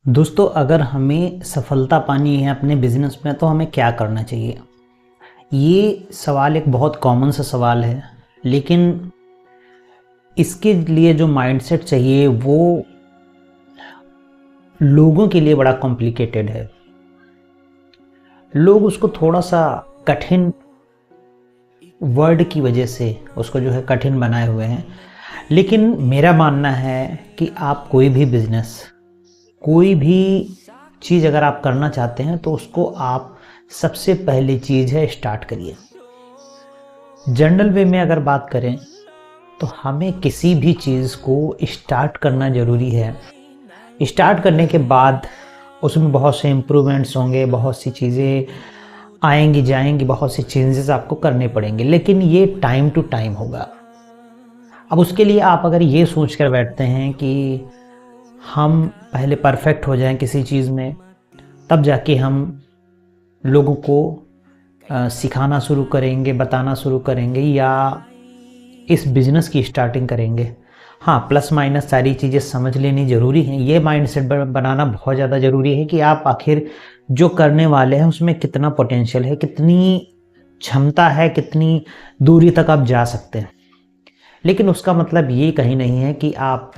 दोस्तों, अगर हमें सफलता पानी है अपने बिजनेस में तो हमें क्या करना चाहिए? ये सवाल एक बहुत कॉमन सा सवाल है, लेकिन इसके लिए जो माइंडसेट चाहिए वो लोगों के लिए बड़ा कॉम्प्लिकेटेड है। लोग उसको थोड़ा सा कठिन वर्ड की वजह से उसको जो है कठिन बनाए हुए हैं। लेकिन मेरा मानना है कि आप कोई भी बिजनेस, कोई भी चीज़ अगर आप करना चाहते हैं तो उसको आप सबसे पहली चीज़ है स्टार्ट करिए। जनरल वे में अगर बात करें तो हमें किसी भी चीज़ को स्टार्ट करना ज़रूरी है। स्टार्ट करने के बाद उसमें बहुत से इम्प्रूवमेंट्स होंगे, बहुत सी चीज़ें आएंगी जाएंगी, बहुत से चेंजेस आपको करने पड़ेंगे, लेकिन ये टाइम टू टाइम होगा। अब उसके लिए आप अगर ये सोच कर बैठते हैं कि हम पहले परफेक्ट हो जाएं किसी चीज़ में, तब जाके हम लोगों को सिखाना शुरू करेंगे, बताना शुरू करेंगे या इस बिज़नेस की स्टार्टिंग करेंगे। हाँ, प्लस माइनस सारी चीज़ें समझ लेनी ज़रूरी हैं। ये माइंडसेट बनाना बहुत ज़्यादा ज़रूरी है कि आप आखिर जो करने वाले हैं उसमें कितना पोटेंशियल है, कितनी क्षमता है, कितनी दूरी तक आप जा सकते हैं। लेकिन उसका मतलब ये कहीं नहीं है कि आप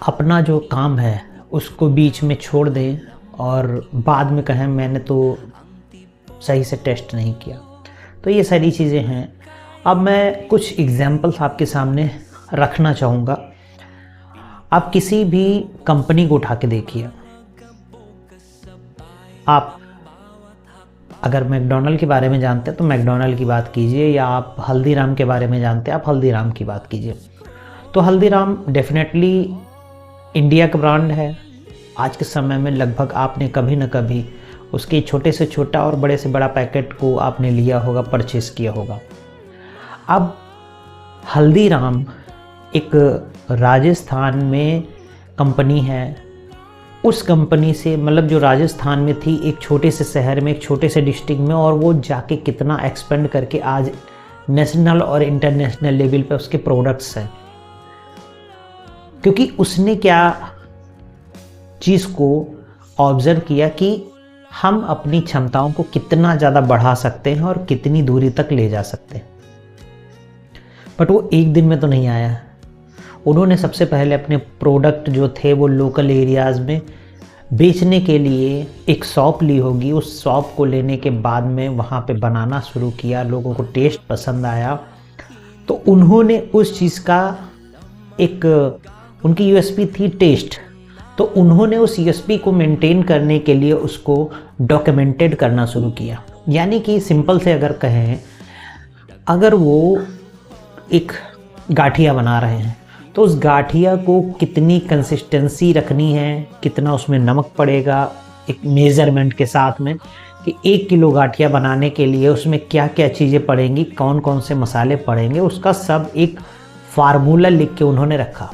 अपना जो काम है उसको बीच में छोड़ दें और बाद में कहें मैंने तो सही से टेस्ट नहीं किया। तो ये सारी चीज़ें हैं। अब मैं कुछ एग्जाम्पल्स आपके सामने रखना चाहूँगा। आप किसी भी कंपनी को उठा के देखिए। आप अगर मैकडॉनल्ड के बारे में जानते हैं तो मैकडॉनल्ड की बात कीजिए, या आप हल्दीराम के बारे में जानते हैं आप हल्दीराम की बात कीजिए। तो हल्दीराम डेफिनेटली इंडिया का ब्रांड है। आज के समय में लगभग आपने कभी न कभी उसके छोटे से छोटा और बड़े से बड़ा पैकेट को आपने लिया होगा, परचेस किया होगा। अब हल्दीराम एक राजस्थान में कंपनी है। उस कंपनी से मतलब जो राजस्थान में थी, एक छोटे से शहर में, एक छोटे से डिस्ट्रिक्ट में, और वो जाके कितना एक्सपेंड करके आज नेशनल और इंटरनेशनल लेवल पे उसके प्रोडक्ट्स हैं। क्योंकि उसने क्या चीज़ को ऑब्जर्व किया कि हम अपनी क्षमताओं को कितना ज़्यादा बढ़ा सकते हैं और कितनी दूरी तक ले जा सकते हैं। बट वो एक दिन में तो नहीं आया। उन्होंने सबसे पहले अपने प्रोडक्ट जो थे वो लोकल एरियाज़ में बेचने के लिए एक शॉप ली होगी। उस शॉप को लेने के बाद में वहाँ पे बनाना शुरू किया, लोगों को टेस्ट पसंद आया, तो उन्होंने उस चीज़ का एक, उनकी यूएसपी थी टेस्ट, तो उन्होंने उस यूएसपी को मेंटेन करने के लिए उसको डॉक्यूमेंटेड करना शुरू किया। यानी कि सिंपल से अगर कहें, अगर वो एक गाठिया बना रहे हैं तो उस गाठिया को कितनी कंसिस्टेंसी रखनी है, कितना उसमें नमक पड़ेगा, एक मेज़रमेंट के साथ में कि 1 किलो गाठिया बनाने के लिए उसमें क्या क्या चीज़ें पड़ेंगी, कौन कौन से मसाले पड़ेंगे, उसका सब एक फार्मूला लिख के उन्होंने रखा।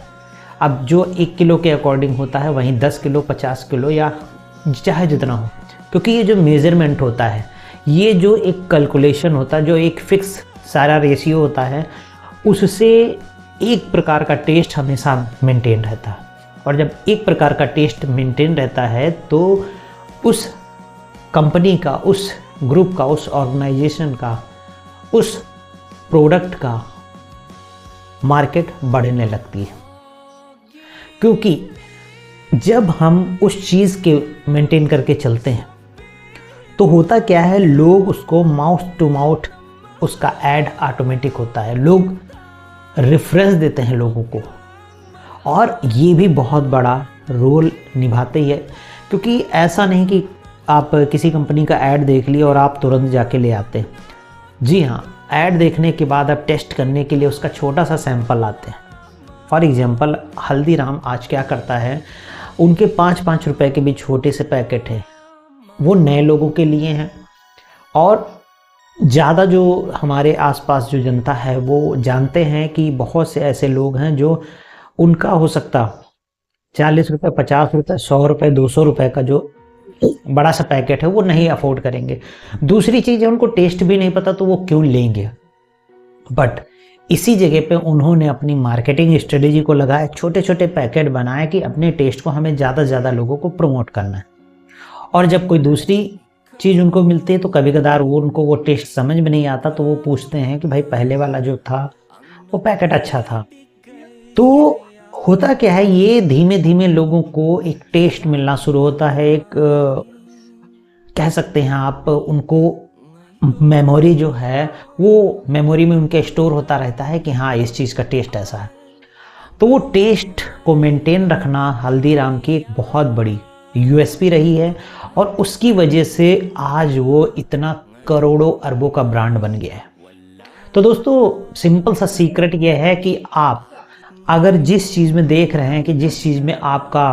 अब जो 1 किलो के अकॉर्डिंग होता है वहीं 10 किलो, 50 किलो या चाहे जितना हो, क्योंकि ये जो मेज़रमेंट होता है, ये जो एक कैलकुलेशन होता है, जो एक फिक्स सारा रेशियो होता है, उससे एक प्रकार का टेस्ट हमेशा मेंटेन रहता है। और जब एक प्रकार का टेस्ट मेंटेन रहता है तो उस कंपनी का, उस ग्रुप का, उस ऑर्गेनाइजेशन का, उस प्रोडक्ट का मार्केट बढ़ने लगती है। क्योंकि जब हम उस चीज़ के मेंटेन करके चलते हैं तो होता क्या है, लोग उसको माउथ टू माउथ उसका ऐड ऑटोमेटिक होता है, लोग रेफरेंस देते हैं लोगों को, और ये भी बहुत बड़ा रोल निभाते ही है। क्योंकि ऐसा नहीं कि आप किसी कंपनी का ऐड देख लिया और आप तुरंत जाके ले आते हैं। जी हाँ, ऐड देखने के बाद आप टेस्ट करने के लिए उसका छोटा सा सैंपल लाते हैं। फॉर एग्जांपल, हल्दीराम आज क्या करता है, उनके 5-5 रुपए के भी छोटे से पैकेट हैं, वो नए लोगों के लिए हैं। और ज़्यादा जो हमारे आसपास जो जनता है वो जानते हैं कि बहुत से ऐसे लोग हैं जो उनका हो सकता 40 रुपये, 50 रुपये, 100 रुपये, 200 रुपये का जो बड़ा सा पैकेट है वो नहीं अफोर्ड करेंगे। दूसरी चीज़ है, उनको टेस्ट भी नहीं पता तो वो क्यों लेंगे। बट इसी जगह पे उन्होंने अपनी मार्केटिंग स्ट्रेटेजी को लगाया, छोटे छोटे पैकेट बनाए कि अपने टेस्ट को हमें ज़्यादा से ज़्यादा लोगों को प्रमोट करना है। और जब कोई दूसरी चीज़ उनको मिलती है तो कभी कदार उनको वो टेस्ट समझ में नहीं आता, तो वो पूछते हैं कि भाई पहले वाला जो था वो पैकेट अच्छा था। तो होता क्या है, ये धीमे धीमे लोगों को एक टेस्ट मिलना शुरू होता है, एक कह सकते हैं आप, उनको मेमोरी जो है वो मेमोरी में उनके स्टोर होता रहता है कि हाँ इस चीज़ का टेस्ट ऐसा है। तो वो टेस्ट को मेंटेन रखना हल्दीराम की एक बहुत बड़ी यूएसपी रही है, और उसकी वजह से आज वो इतना करोड़ों अरबों का ब्रांड बन गया है। तो दोस्तों सिंपल सा सीक्रेट ये है कि आप अगर जिस चीज़ में देख रहे हैं कि जिस चीज़ में आपका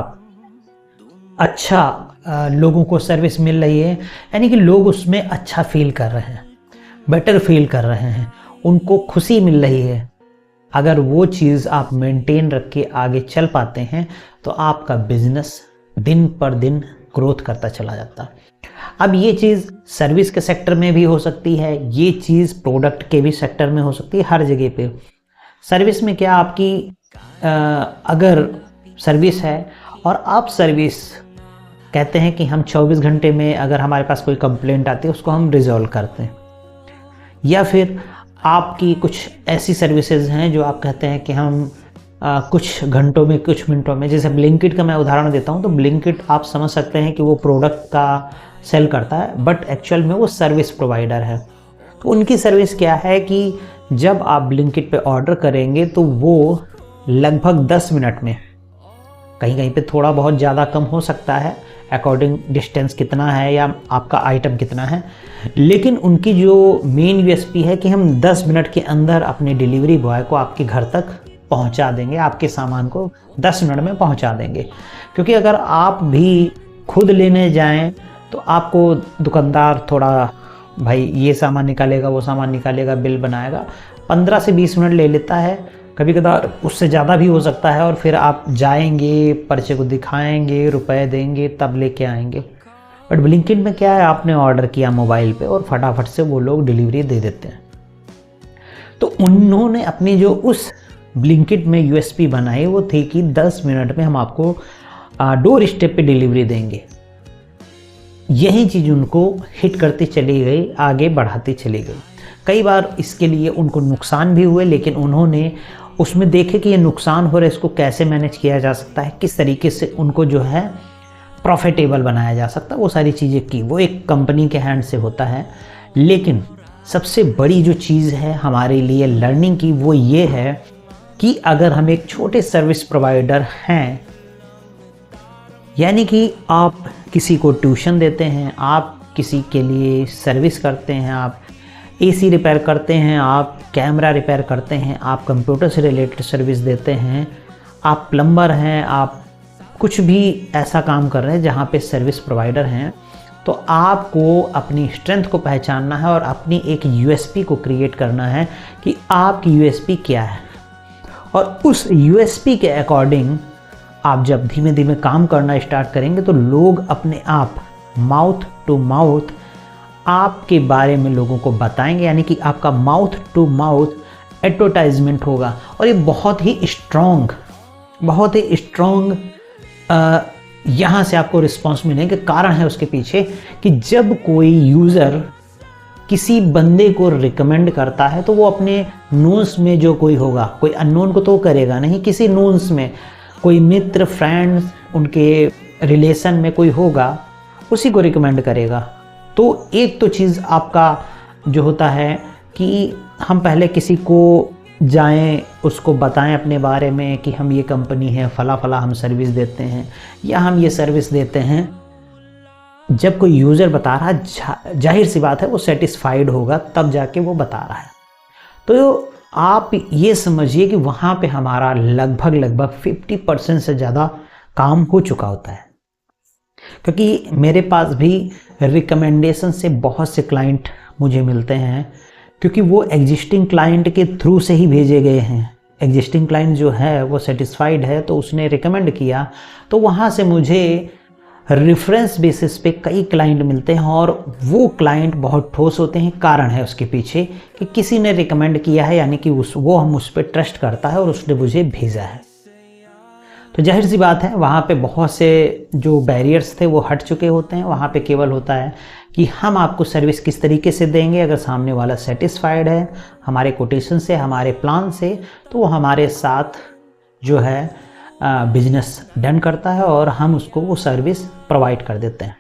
अच्छा लोगों को सर्विस मिल रही है, यानी कि लोग उसमें अच्छा फील कर रहे हैं, बेटर फील कर रहे हैं, उनको खुशी मिल रही है, अगर वो चीज़ आप मेंटेन रख के आगे चल पाते हैं तो आपका बिजनेस दिन पर दिन ग्रोथ करता चला जाता है। अब ये चीज़ सर्विस के सेक्टर में भी हो सकती है, ये चीज़ प्रोडक्ट के भी सेक्टर में हो सकती है, हर जगह पे। सर्विस में क्या, आपकी अगर सर्विस है और आप सर्विस कहते हैं कि हम 24 घंटे में अगर हमारे पास कोई कंप्लेंट आती है उसको हम रिजॉल्व करते हैं, या फिर आपकी कुछ ऐसी सर्विसेज हैं जो आप कहते हैं कि हम कुछ घंटों में कुछ मिनटों में, जैसे ब्लिंकिट का मैं उदाहरण देता हूं, तो ब्लिंकिट आप समझ सकते हैं कि वो प्रोडक्ट का सेल करता है बट एक्चुअल में वो सर्विस प्रोवाइडर है। तो उनकी सर्विस क्या है कि जब आप ब्लिंकिट पे ऑर्डर करेंगे तो वो लगभग 10 मिनट में, कहीं कहीं पे थोड़ा बहुत ज़्यादा कम हो सकता है अकॉर्डिंग डिस्टेंस कितना है या आपका आइटम कितना है, लेकिन उनकी जो मेन यूएसपी है कि हम 10 मिनट के अंदर अपने डिलीवरी बॉय को आपके घर तक पहुंचा देंगे, आपके सामान को 10 मिनट में पहुंचा देंगे। क्योंकि अगर आप भी खुद लेने जाएं तो आपको दुकानदार थोड़ा भाई ये सामान निकालेगा वो सामान निकालेगा, बिल बनाएगा, 15 से 20 मिनट ले लेता है, कभी कदार उससे ज़्यादा भी हो सकता है, और फिर आप जाएंगे, पर्चे को दिखाएंगे, रुपए देंगे, तब लेके आएंगे। बट ब्लिंकिट में क्या है, आपने ऑर्डर किया मोबाइल पे और फटाफट से वो लोग डिलीवरी दे देते हैं। तो उन्होंने अपनी जो उस ब्लिंकिट में यूएसपी बनाई वो थी कि 10 मिनट में हम आपको डोर स्टेप पे डिलीवरी देंगे। यही चीज़ उनको हिट करती चली गई, आगे बढ़ाती चली गई। कई बार इसके लिए उनको नुकसान भी हुए, लेकिन उन्होंने उसमें देखे कि ये नुकसान हो रहा है, इसको कैसे मैनेज किया जा सकता है, किस तरीके से उनको जो है प्रॉफिटेबल बनाया जा सकता है, वो सारी चीज़ें की। वो एक कंपनी के हैंड से होता है। लेकिन सबसे बड़ी जो चीज़ है हमारे लिए लर्निंग की वो ये है कि अगर हम एक छोटे सर्विस प्रोवाइडर हैं, यानी कि आप किसी को ट्यूशन देते हैं, आप किसी के लिए सर्विस करते हैं, आप एसी रिपेयर करते हैं, आप कैमरा रिपेयर करते हैं, आप कंप्यूटर से रिलेटेड सर्विस देते हैं, आप प्लम्बर हैं, आप कुछ भी ऐसा काम कर रहे हैं जहाँ पे सर्विस प्रोवाइडर हैं, तो आपको अपनी स्ट्रेंथ को पहचानना है और अपनी एक यूएसपी को क्रिएट करना है कि आपकी यूएसपी क्या है। और उस यूएसपी के अकॉर्डिंग आप जब धीमे धीमे काम करना स्टार्ट करेंगे तो लोग अपने आप माउथ टू माउथ आपके बारे में लोगों को बताएंगे, यानी कि आपका माउथ टू माउथ एडवर्टाइजमेंट होगा। और ये बहुत ही स्ट्रॉन्ग यहाँ से आपको रिस्पॉन्स मिलेंगे। कारण है उसके पीछे कि जब कोई यूज़र किसी बंदे को रिकमेंड करता है तो वो अपने नोन्स में जो कोई होगा, कोई अननोन को तो करेगा नहीं, किसी नोन्स में कोई मित्र, फ्रेंड्स, उनके रिलेशन में कोई होगा, उसी को रिकमेंड करेगा। तो एक तो चीज़ आपका जो होता है कि हम पहले किसी को जाएं, उसको बताएं अपने बारे में कि हम ये कंपनी है, फला फला हम सर्विस देते हैं या हम ये सर्विस देते हैं। जब कोई यूज़र बता रहा है, जाहिर सी बात है वो सेटिस्फाइड होगा, तब जाके वो बता रहा है। तो आप ये समझिए कि वहाँ पे हमारा लगभग 50% से ज़्यादा काम हो चुका होता है। क्योंकि मेरे पास भी रिकमेंडेशन से बहुत से क्लाइंट मुझे मिलते हैं, क्योंकि वो एग्जिस्टिंग क्लाइंट के थ्रू से ही भेजे गए हैं। एग्जिस्टिंग क्लाइंट जो है वो सेटिस्फाइड है तो उसने रिकमेंड किया, तो वहाँ से मुझे रेफरेंस बेसिस पे कई क्लाइंट मिलते हैं और वो क्लाइंट बहुत ठोस होते हैं। कारण है उसके पीछे कि किसी ने रिकमेंड किया है, यानी कि वो हम उस पर ट्रस्ट करता है और उसने मुझे भेजा है। तो जाहिर सी बात है वहाँ पे बहुत से जो बैरियर्स थे वो हट चुके होते हैं। वहाँ पे केवल होता है कि हम आपको सर्विस किस तरीके से देंगे। अगर सामने वाला सेटिस्फाइड है हमारे कोटेशन से, हमारे प्लान से, तो वो हमारे साथ जो है बिजनेस डन करता है और हम उसको वो सर्विस प्रोवाइड कर देते हैं।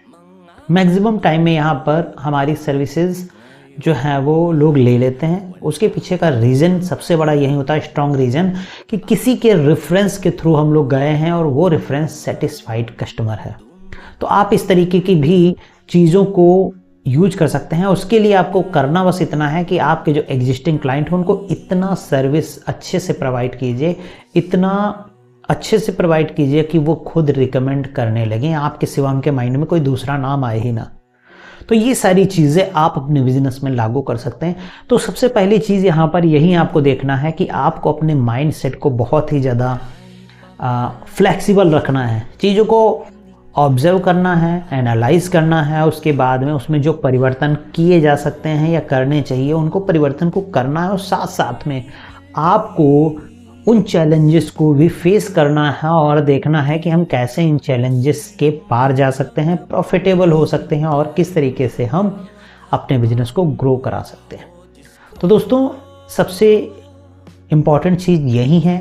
मैक्सिमम टाइम में यहाँ पर हमारी सर्विसेज जो है वो लोग ले लेते हैं। उसके पीछे का रीज़न सबसे बड़ा यही होता है, स्ट्रॉन्ग रीज़न, कि किसी के रेफरेंस के थ्रू हम लोग गए हैं और वो रेफरेंस सेटिस्फाइड कस्टमर है। तो आप इस तरीके की भी चीज़ों को यूज कर सकते हैं। उसके लिए आपको करना बस इतना है कि आपके जो एग्जिस्टिंग क्लाइंट हैं उनको इतना सर्विस अच्छे से प्रोवाइड कीजिए, इतना अच्छे से प्रोवाइड कीजिए कि वो खुद रिकमेंड करने लगें, आपके सिवा उनके माइंड में कोई दूसरा नाम आए ही ना। तो ये सारी चीज़ें आप अपने बिजनेस में लागू कर सकते हैं। तो सबसे पहली चीज़ यहाँ पर यही आपको देखना है कि आपको अपने माइंड सेट को बहुत ही ज़्यादा फ्लेक्सिबल रखना है। चीज़ों को ऑब्जर्व करना है, एनालाइज करना है, उसके बाद में उसमें जो परिवर्तन किए जा सकते हैं या करने चाहिए उनको परिवर्तन को करना है। और साथ साथ में आपको उन चैलेंजेस को भी फेस करना है और देखना है कि हम कैसे इन चैलेंजेस के पार जा सकते हैं, प्रॉफिटेबल हो सकते हैं और किस तरीके से हम अपने बिजनेस को ग्रो करा सकते हैं। तो दोस्तों सबसे इम्पॉर्टेंट चीज़ यही है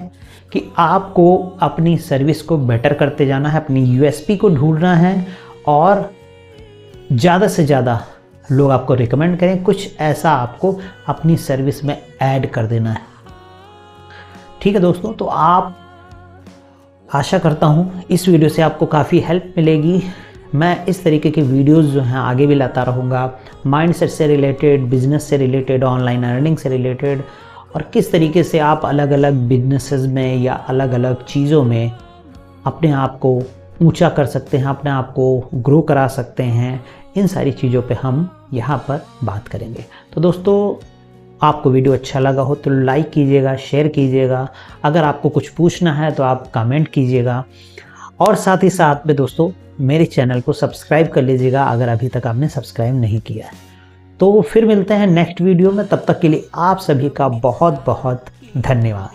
कि आपको अपनी सर्विस को बेटर करते जाना है, अपनी यूएसपी को ढूंढना है और ज़्यादा से ज़्यादा लोग आपको रिकमेंड करें, कुछ ऐसा आपको अपनी सर्विस में ऐड कर देना है। ठीक है दोस्तों, तो आप आशा करता हूँ इस वीडियो से आपको काफ़ी हेल्प मिलेगी। मैं इस तरीके की वीडियोस जो हैं आगे भी लाता रहूँगा, माइंडसेट से रिलेटेड, बिजनेस से रिलेटेड, ऑनलाइन अर्निंग से रिलेटेड, और किस तरीके से आप अलग अलग बिजनेसेस में या अलग अलग चीज़ों में अपने आप को ऊंचा कर सकते हैं, अपने आप को ग्रो करा सकते हैं। इन सारी चीज़ों पे हम यहाँ पर बात करेंगे। तो दोस्तों आपको वीडियो अच्छा लगा हो तो लाइक कीजिएगा, शेयर कीजिएगा। अगर आपको कुछ पूछना है तो आप कमेंट कीजिएगा और साथ ही साथ में दोस्तों मेरे चैनल को सब्सक्राइब कर लीजिएगा अगर अभी तक आपने सब्सक्राइब नहीं किया है। तो फिर मिलते हैं नेक्स्ट वीडियो में, तब तक के लिए आप सभी का बहुत बहुत धन्यवाद।